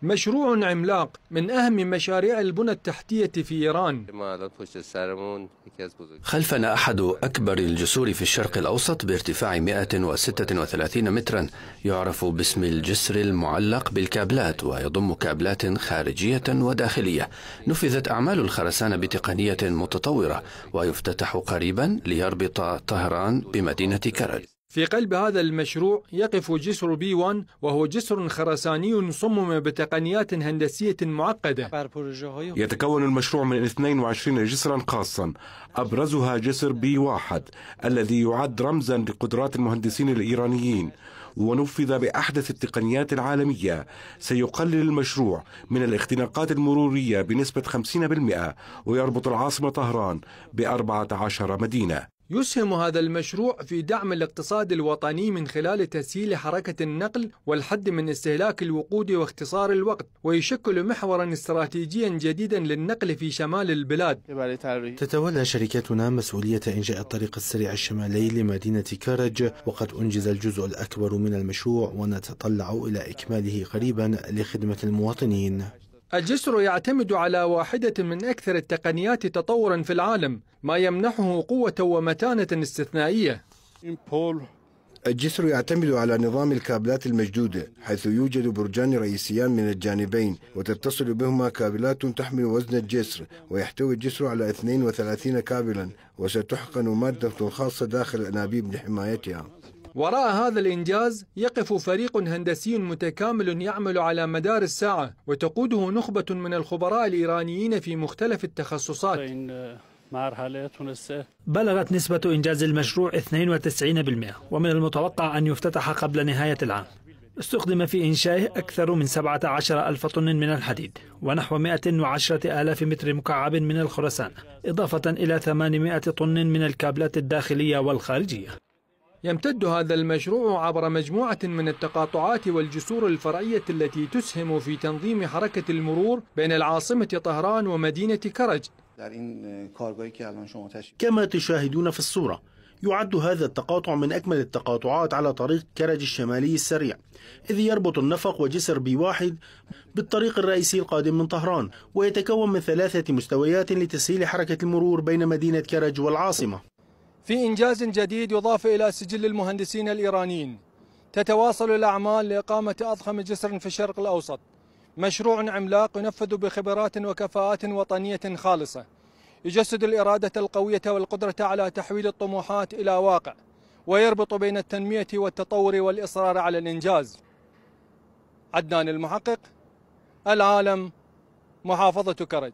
مشروع عملاق من أهم مشاريع البنى التحتية في إيران. خلفنا أحد أكبر الجسور في الشرق الأوسط بارتفاع 136 مترا، يعرف باسم الجسر المعلق بالكابلات، ويضم كابلات خارجية وداخلية. نفذت أعمال الخرسانة بتقنية متطورة، ويفتتح قريبا ليربط طهران بمدينة كرج. في قلب هذا المشروع يقف جسر B1، وهو جسر خرساني صمم بتقنيات هندسية معقدة. يتكون المشروع من 22 جسرا خاصا، أبرزها جسر B1 الذي يعد رمزا لقدرات المهندسين الإيرانيين، ونفذ بأحدث التقنيات العالمية. سيقلل المشروع من الاختناقات المرورية بنسبة 50%، ويربط العاصمة طهران ب14 مدينة. يسهم هذا المشروع في دعم الاقتصاد الوطني من خلال تسهيل حركة النقل والحد من استهلاك الوقود واختصار الوقت، ويشكل محورا استراتيجيا جديدا للنقل في شمال البلاد. تتولى شركتنا مسؤولية إنشاء الطريق السريع الشمالي لمدينة كرج، وقد أنجز الجزء الأكبر من المشروع، ونتطلع إلى إكماله قريبا لخدمة المواطنين. الجسر يعتمد على واحدة من أكثر التقنيات تطورا في العالم، ما يمنحه قوة ومتانة استثنائية. الجسر يعتمد على نظام الكابلات المشدودة، حيث يوجد برجان رئيسيان من الجانبين، وتتصل بهما كابلات تحمل وزن الجسر، ويحتوي الجسر على 32 كابلا، وستحقن مادة خاصة داخل الأنابيب لحمايتها. وراء هذا الإنجاز يقف فريق هندسي متكامل يعمل على مدار الساعة، وتقوده نخبة من الخبراء الإيرانيين في مختلف التخصصات. بلغت نسبة إنجاز المشروع 92%، ومن المتوقع أن يفتتح قبل نهاية العام. استخدم في إنشائه أكثر من 17,000 طن من الحديد، ونحو 110,000 متر مكعب من الخرسانة، إضافة إلى 800 طن من الكابلات الداخلية والخارجية. يمتد هذا المشروع عبر مجموعة من التقاطعات والجسور الفرعية التي تسهم في تنظيم حركة المرور بين العاصمة طهران ومدينة كرج. كما تشاهدون في الصورة، يعد هذا التقاطع من أكمل التقاطعات على طريق كرج الشمالي السريع، إذ يربط النفق وجسر B1 بالطريق الرئيسي القادم من طهران، ويتكون من 3 مستويات لتسهيل حركة المرور بين مدينة كرج والعاصمة. في إنجاز جديد يضاف إلى سجل المهندسين الإيرانيين، تتواصل الأعمال لإقامة أضخم جسر في الشرق الأوسط. مشروع عملاق ينفذ بخبرات وكفاءات وطنية خالصة، يجسد الإرادة القوية والقدرة على تحويل الطموحات إلى واقع، ويربط بين التنمية والتطور والإصرار على الإنجاز. عدنان المحقق، العالم، محافظة كرج.